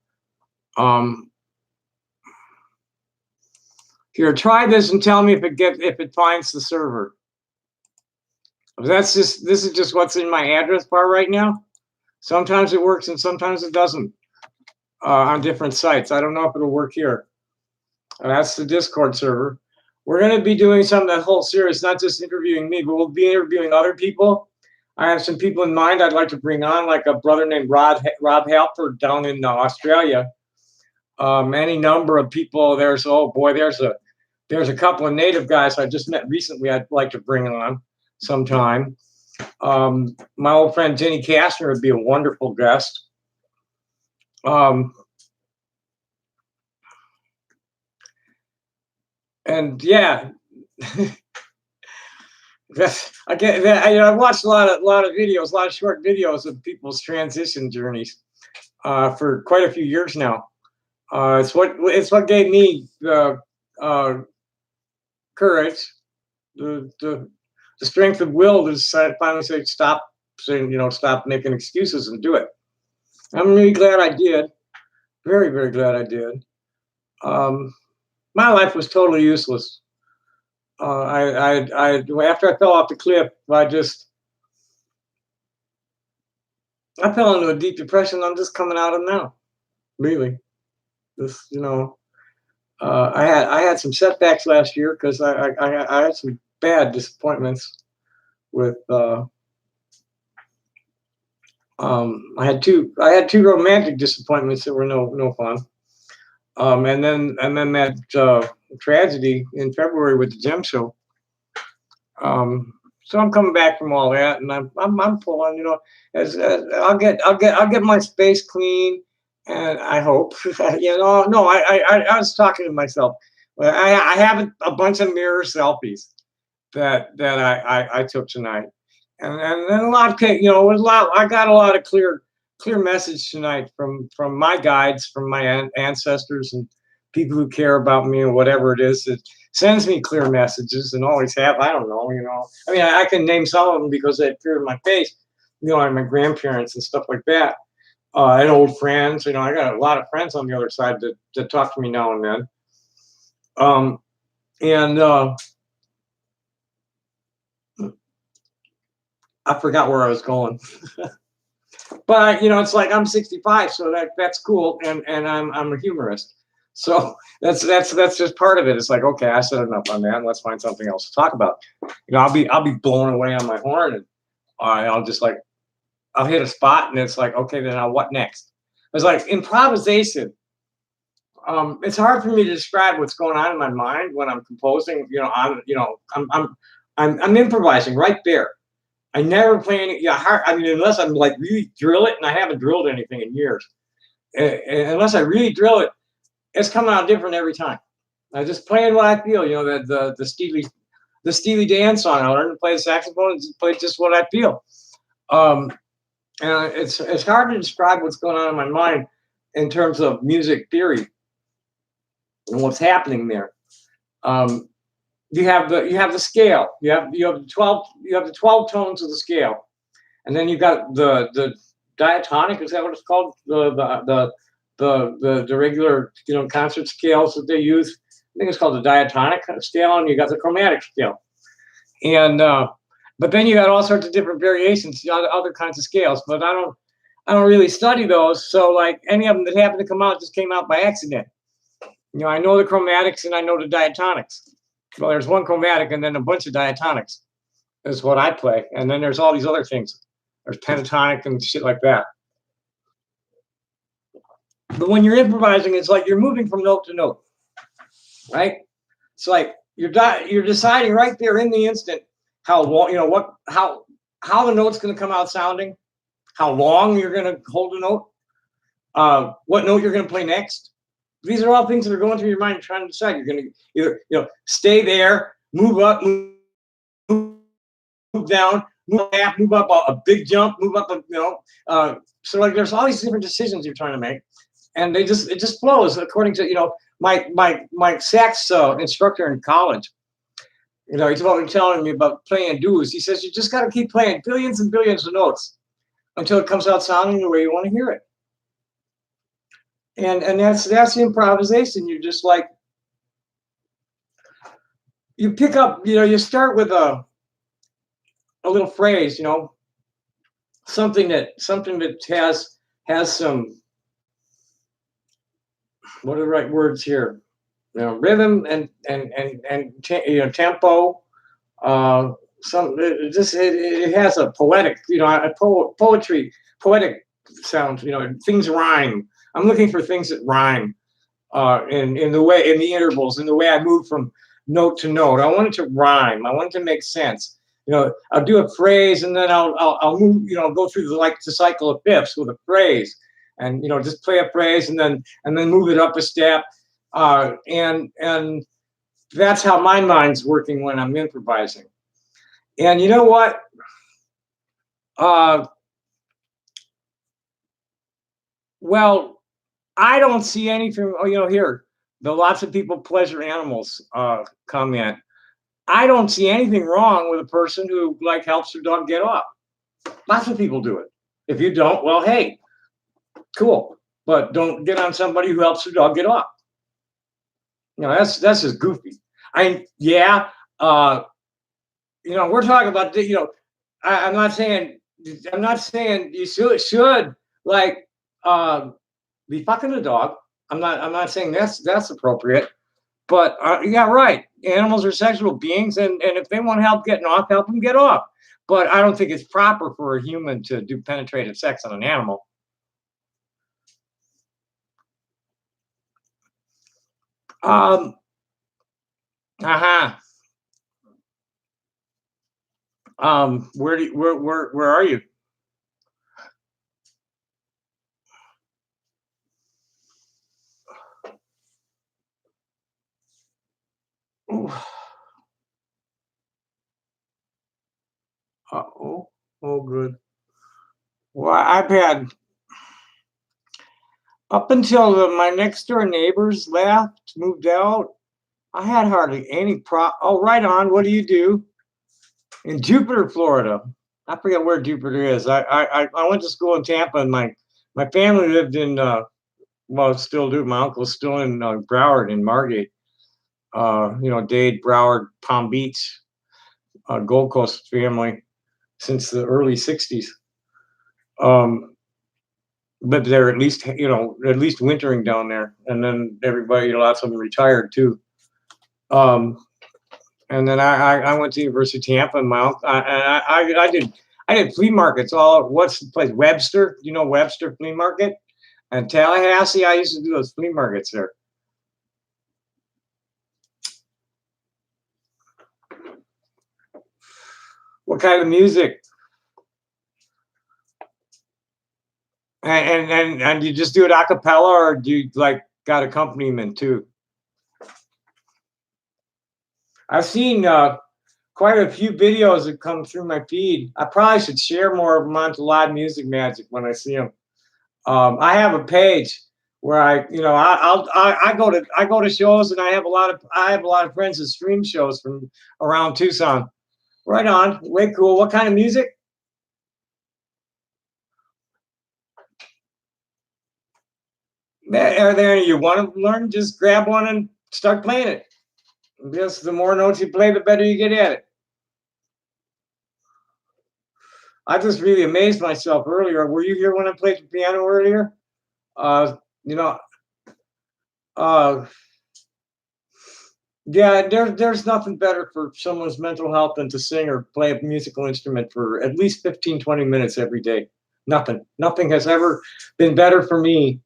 Here, try this and tell me if it finds the server. This is just what's in my address bar right now. Sometimes it works and sometimes it doesn't on different sites. I don't know if it'll work here. That's the Discord server. we're going to be doing some that whole series, not just interviewing me, but we'll be interviewing other people. I have some people in mind I'd like to bring on, like a brother named Rob Halford down in Australia. Any number of people. Oh boy, there's a couple of native guys I just met recently I'd like to bring on sometime. My old friend Jenny Kastner would be a wonderful guest. And yeah, I watched a lot of videos, a lot of short videos of people's transition journeys for quite a few years now. It's what gave me the courage, the strength of will to finally say stop, stop making excuses and do it. I'm really glad I did. Very, very glad I did. My life was totally useless. After I fell off the cliff, I fell into a deep depression. I'm just coming out of now, really. This, I had some setbacks last year because I had some bad disappointments with. I had two romantic disappointments that were no fun. And then that tragedy in February with the gem show. So I'm coming back from all that, and I'm pulling. As I'll get my space clean, and I hope. No, I was talking to myself. I have a bunch of mirror selfies that I took tonight, and a lot of I got a lot of clear message tonight from my guides, from my ancestors, and people who care about me and whatever it is that sends me clear messages and always have. I don't know, I mean, I can name some of them because they appear in my face, like my grandparents and stuff like that, and old friends. I got a lot of friends on the other side that talk to me now and then. And I forgot where I was going. But it's like I'm 65, so that's cool, and I'm a humorist, so that's just part of it. It's like, okay, I said enough on that. Let's find something else to talk about. I'll be blowing away on my horn, and I'll hit a spot, and it's like, okay, then what next? It's like improvisation. It's hard for me to describe what's going on in my mind when I'm composing. I'm improvising right there. I never play any. Yeah, I mean, unless I'm like really drill it, and I haven't drilled anything in years. Unless I really drill it, it's coming out different every time. I just playing what I feel. The Steely Dan song. I learned to play the saxophone and play just what I feel. And it's hard to describe what's going on in my mind in terms of music theory and what's happening there. You have the scale. You have the 12 tones of the scale, and then you've got the diatonic. Is that what it's called? The regular concert scales that they use. I think it's called the diatonic scale, and you got the chromatic scale. And but then you got all sorts of different variations, other kinds of scales. But I don't really study those. So like any of them that happen to come out just came out by accident. I know the chromatics and I know the diatonics. Well, there's one chromatic and then a bunch of diatonics is what I play. And then there's all these other things. There's pentatonic and shit like that. But when you're improvising, it's like you're moving from note to note, right? It's like you're deciding right there in the instant how long, how the note's going to come out sounding, how long you're going to hold a note, what note you're going to play next. These are all things that are going through your mind trying to decide. You're going to either stay there, move up, move down, move up a big jump, move up so like there's all these different decisions you're trying to make, and it just flows according to my sax instructor in college. He's telling me about playing duos. He says you just got to keep playing billions and billions of notes until it comes out sounding the way you want to hear it. And that's the improvisation. You just like you pick up, you start with a little phrase, something that has some, what are the right words here? rhythm and tempo. Uh, it has a poetic, poetic sound. Things rhyme. I'm looking for things that rhyme. In the way, in the intervals, in the way I move from note to note. I want it to rhyme. I want it to make sense. I'll do a phrase and then I'll move. Go through the cycle of fifths with a phrase, and just play a phrase and then move it up a step. And that's how my mind's working when I'm improvising. And you know what? Uh, well, I don't see anything. Oh, here, the lots of people pleasure animals comment. I don't see anything wrong with a person who helps their dog get off. Lots of people do it. If you don't, well, hey, cool, but don't get on somebody who helps their dog get off. That's just goofy. Yeah, uh, we're talking about I'm not saying you should like uh, be fucking a dog. I'm not saying that's appropriate. But yeah, right. Animals are sexual beings, and if they want help getting off, help them get off. But I don't think it's proper for a human to do penetrative sex on an animal. Um, uh-huh. Where are you? Ooh, oh, oh, good. Well, I've had up until my next door neighbors left, moved out. I had hardly any Oh, right on. What do you do in Jupiter, Florida? I forget where Jupiter is. I went to school in Tampa, and my family lived in well, still do. My uncle's still in Broward in Margate. Dade, Broward, Palm Beach, Gold Coast family since the early '60s. Um, Lived there at least wintering down there, and then everybody, lots of them retired too. Um, and then I went to University of Tampa, and my uncle, I did flea markets. What's the place? Webster, Webster Flea Market, and Tallahassee. I used to do those flea markets there. What kind of music? And you just do it a cappella, or do you got accompaniment too? I've seen quite a few videos that come through my feed. I probably should share more of them onto Live Music Magic when I see them. I have a page where I go to shows, and I have a lot of friends that stream shows from around Tucson. Right on, way cool. What kind of music? Are there any you want to learn? Just grab one and start playing it. Just the more notes you play, the better you get at it. I just really amazed myself earlier. Were you here when I played the piano earlier? You know, uh, yeah, there's nothing better for someone's mental health than to sing or play a musical instrument for at least 15, 20 minutes every day. Nothing has ever been better for me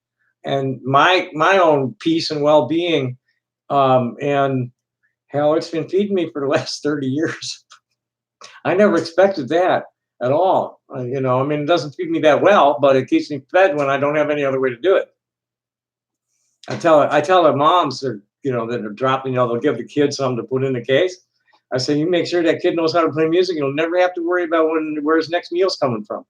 and my own peace and well-being. And hell, it's been feeding me for the last 30 years. I never expected that at all. I mean, it doesn't feed me that well, but it keeps me fed when I don't have any other way to do it. I tell the moms that are dropping, they'll give the kid something to put in the case. I say, you make sure that kid knows how to play music. You'll never have to worry about where his next meal's coming from.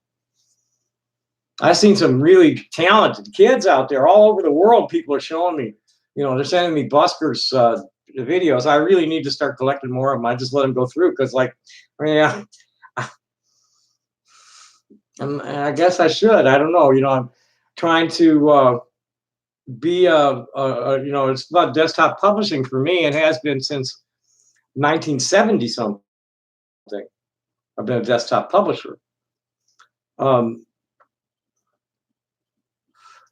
I've seen some really talented kids out there all over the world. People are showing me, they're sending me buskers videos. I really need to start collecting more of them. I just let them go through because, yeah, I guess I should. I don't know. I'm trying to be it's about desktop publishing for me. It has been since 1970 something. I've been a desktop publisher. Um,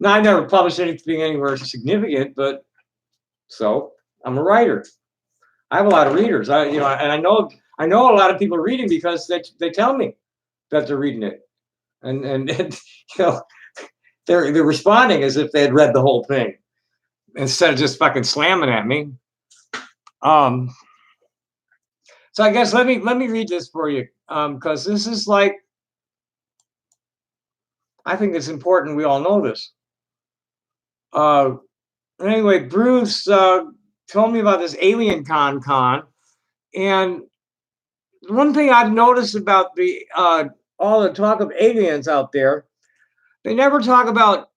Now I never published anything anywhere significant, but so I'm a writer. I have a lot of readers. And I know a lot of people are reading because they tell me that they're reading it, and you know they're responding as if they had read the whole thing instead of just fucking slamming at me. Um, so I guess let me read this for you, because this is like, I think it's important we all know this. Anyway, Bruce told me about this Alien Con, and one thing I've noticed about the all the talk of aliens out there, they never talk about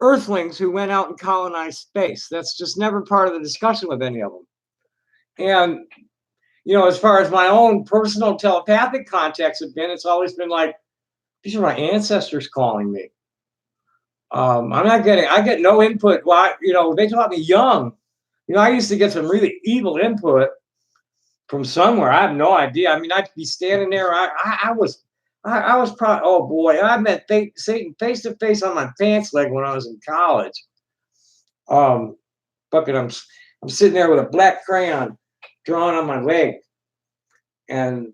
Earthlings who went out and colonized space. That's just never part of the discussion with any of them. And as far as my own personal telepathic contacts have been, it's always been like, these are my ancestors calling me. I get no input. Well, they taught me young. I used to get some really evil input from somewhere. I have no idea. I mean, I'd be standing there. I was probably, oh boy, I met Satan face to face on my pants leg when I was in college. Fucking, I'm sitting there with a black crayon drawing on my leg, and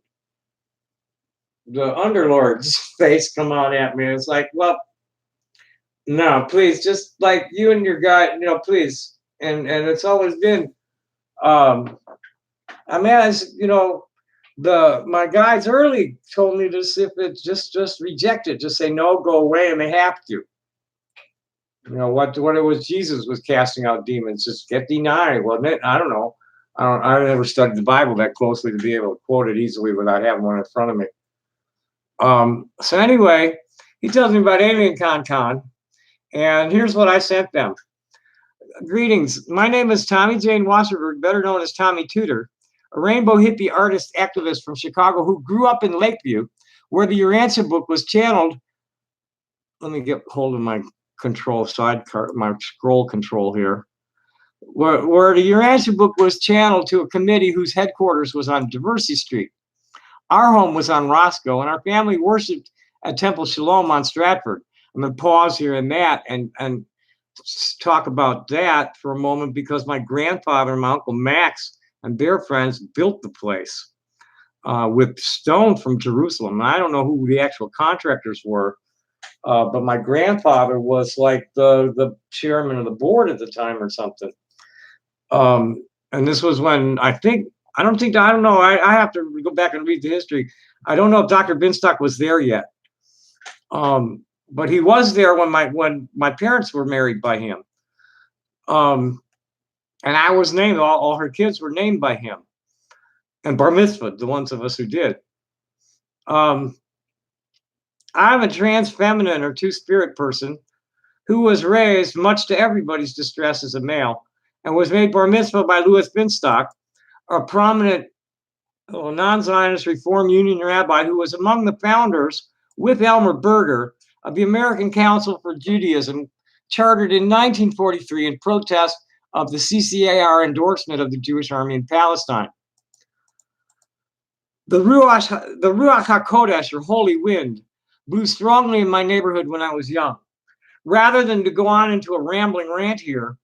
the underlord's face come out at me. It's like, well, no, please, just like you and your guy, please. And it's always been, I mean, as my guys early told me this: if it just reject it, just say no, go away, and they have to. What it was Jesus was casting out demons, just get denied, wasn't it? I don't know. I never studied the Bible that closely to be able to quote it easily without having one in front of me. So anyway, he tells me about Alien Con, and here's what I sent them. Greetings. My name is Tommy Jane Wasserberg, better known as Tommy Tudor, a rainbow hippie artist activist from Chicago who grew up in Lakeview, where the Urantia book was channeled. Let me get hold of my control sidecar, my scroll control here. Where the Urantia book was channeled to a committee whose headquarters was on Diversey Street. Our home was on Roscoe, and our family worshipped at Temple Shalom on Stratford. I'm going to pause here in that and talk about that for a moment, because my grandfather and my Uncle Max and their friends built the place with stone from Jerusalem. And I don't know who the actual contractors were, but my grandfather was like the chairman of the board at the time or something. And this was when I don't know. I have to go back and read the history. I don't know if Dr. Binstock was there yet. But he was there when my parents were married by him. And I was named, all her kids were named by him. And bar mitzvah, the ones of us who did. I'm a trans feminine or two-spirit person who was raised, much to everybody's distress, as a male, and was made bar mitzvah by Louis Binstock, a prominent non-Zionist Reform Union rabbi who was among the founders, with Elmer Berger, of the American Council for Judaism, chartered in 1943 in protest of the CCAR endorsement of the Jewish army in Palestine. The Ruach HaKodesh, or Holy Wind, blew strongly in my neighborhood when I was young. Rather than to go on into a rambling rant here,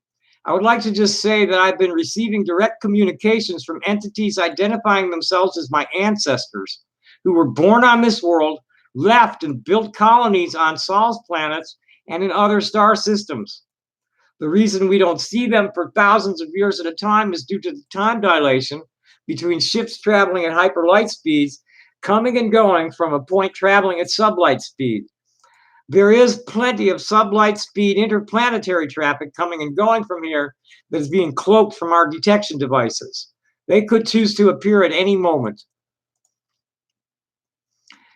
I would like to just say that I've been receiving direct communications from entities identifying themselves as my ancestors, who were born on this world, left and built colonies on Sol's planets and in other star systems. The reason we don't see them for thousands of years at a time is due to the time dilation between ships traveling at hyperlight speeds, coming and going from a point traveling at sublight speed. There is plenty of sublight speed interplanetary traffic coming and going from here that is being cloaked from our detection devices. They could choose to appear at any moment.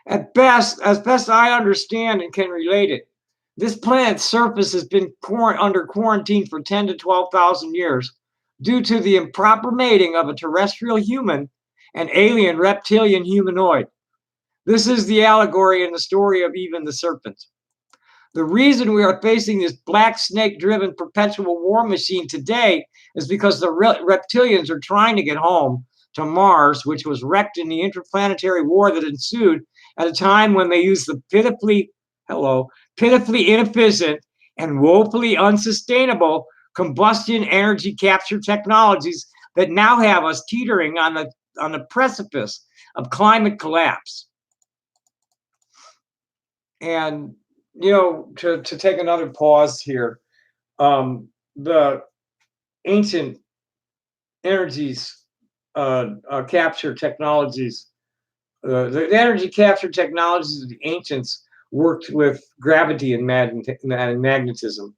At best, as best I understand and can relate it, this planet's surface has been under quarantine for 10 to 12,000 years due to the improper mating of a terrestrial human and alien reptilian humanoid. This is the allegory in the story of Eve and the serpent. The reason we are facing this black snake-driven perpetual war machine today is because the reptilians are trying to get home to Mars, which was wrecked in the interplanetary war that ensued at a time when they used the pitifully inefficient and woefully unsustainable combustion energy capture technologies that now have us teetering on the precipice of climate collapse. And to take another pause here, the ancient energies capture technologies, the energy capture technologies of the ancients worked with gravity and magnetism.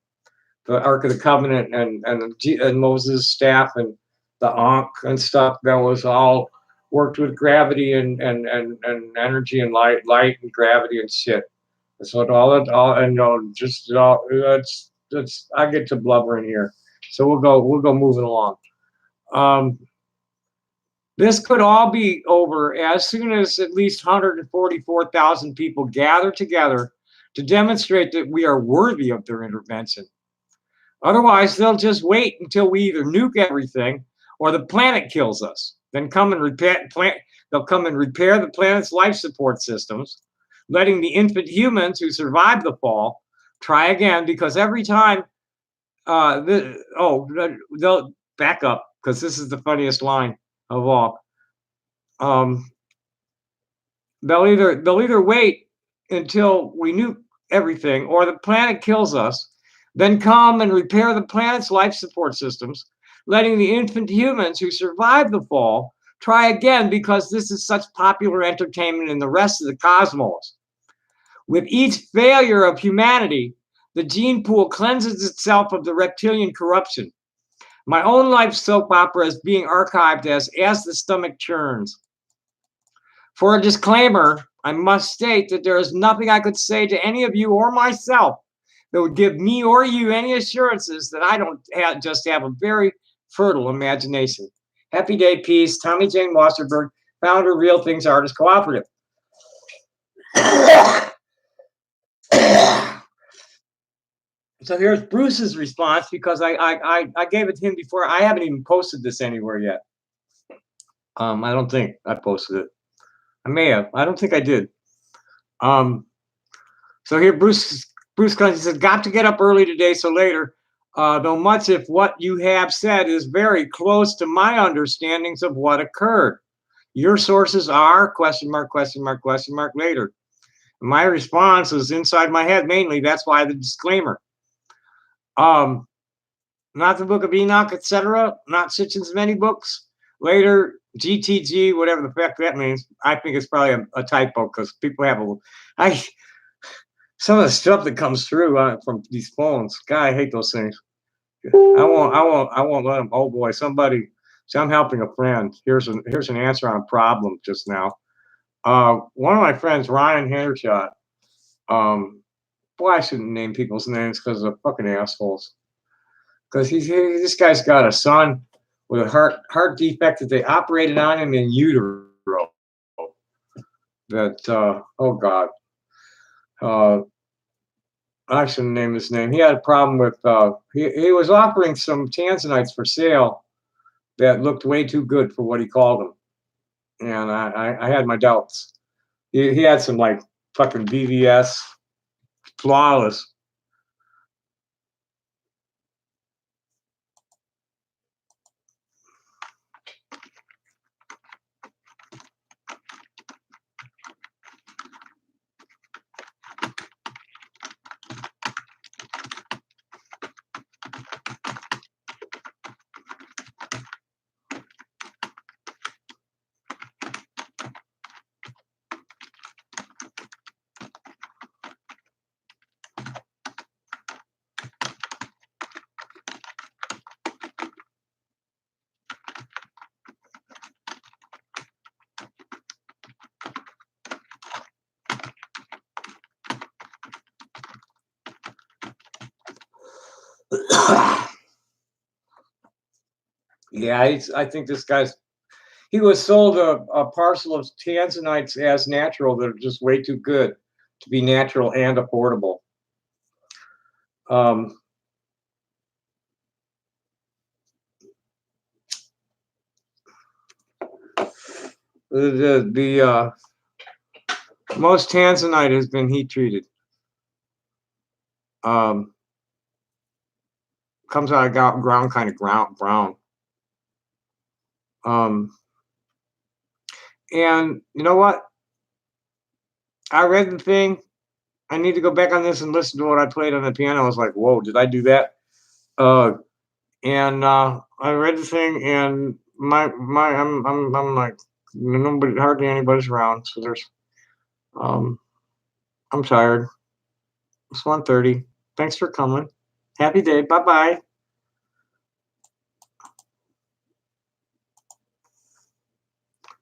The Ark of the Covenant and Moses' staff and the Ankh and stuff, that was all worked with gravity and energy and light and gravity and shit. So all and just all that's I get to blubbering here. So we'll go moving along. This could all be over as soon as at least 144,000 people gather together to demonstrate that we are worthy of their intervention. Otherwise, they'll just wait until we either nuke everything or the planet kills us. Then they'll come and repair the planet's life support systems, letting the infant humans who survived the fall try again, because every time they'll back up, because this is the funniest line of all. They'll either wait until we nuke everything or the planet kills us, then come and repair the planet's life support systems, letting the infant humans who survived the fall try again, because this is such popular entertainment in the rest of the cosmos. With each failure of humanity, the gene pool cleanses itself of the reptilian corruption. My own life soap opera is being archived as the stomach churns. For a disclaimer, I must state that there is nothing I could say to any of you or myself that would give me or you any assurances that I don't just have a very fertile imagination. Happy day, peace. Tommy Jane Wasserberg, founder of Real Things Artists Cooperative. So here's Bruce's response, because I gave it to him before. I haven't even posted this anywhere yet. I don't think I posted it. I may have. I don't think I did. So here Bruce comes. He says, "Got to get up early today, so later. Though much if what you have said is very close to my understandings of what occurred. Your sources are ? Later. My response is inside my head mainly. That's why the disclaimer. Not the Book of Enoch, etc. Not Sitchin's many books. Later, GTG, whatever the fuck that means. I think it's probably a typo, because people have some of the stuff that comes through from these phones. God, I hate those things. I won't let them. Oh boy, somebody. See, I'm helping a friend. Here's an answer on a problem just now. One of my friends, Ryan Hendershot. Boy, I shouldn't name people's names because they're fucking assholes. Because this guy's got a son with a heart defect that they operated on him in utero. That oh God. I shouldn't name his name. He had a problem with he was offering some tanzanites for sale that looked way too good for what he called them, and I had my doubts. He had some like fucking BVS, flawless. Yeah, I think this guy's. He was sold a parcel of tanzanites as natural that are just way too good to be natural and affordable. The most tanzanite has been heat treated. comes out of ground kind of brown. Um, and you know what? I read the thing. I need to go back on this and listen to what I played on the piano. I was like, whoa, did I do that? Uh, and I read the thing, and I'm like, nobody, hardly anybody's around. So um, I'm tired. It's 1:30. Thanks for coming. Happy day. Bye bye.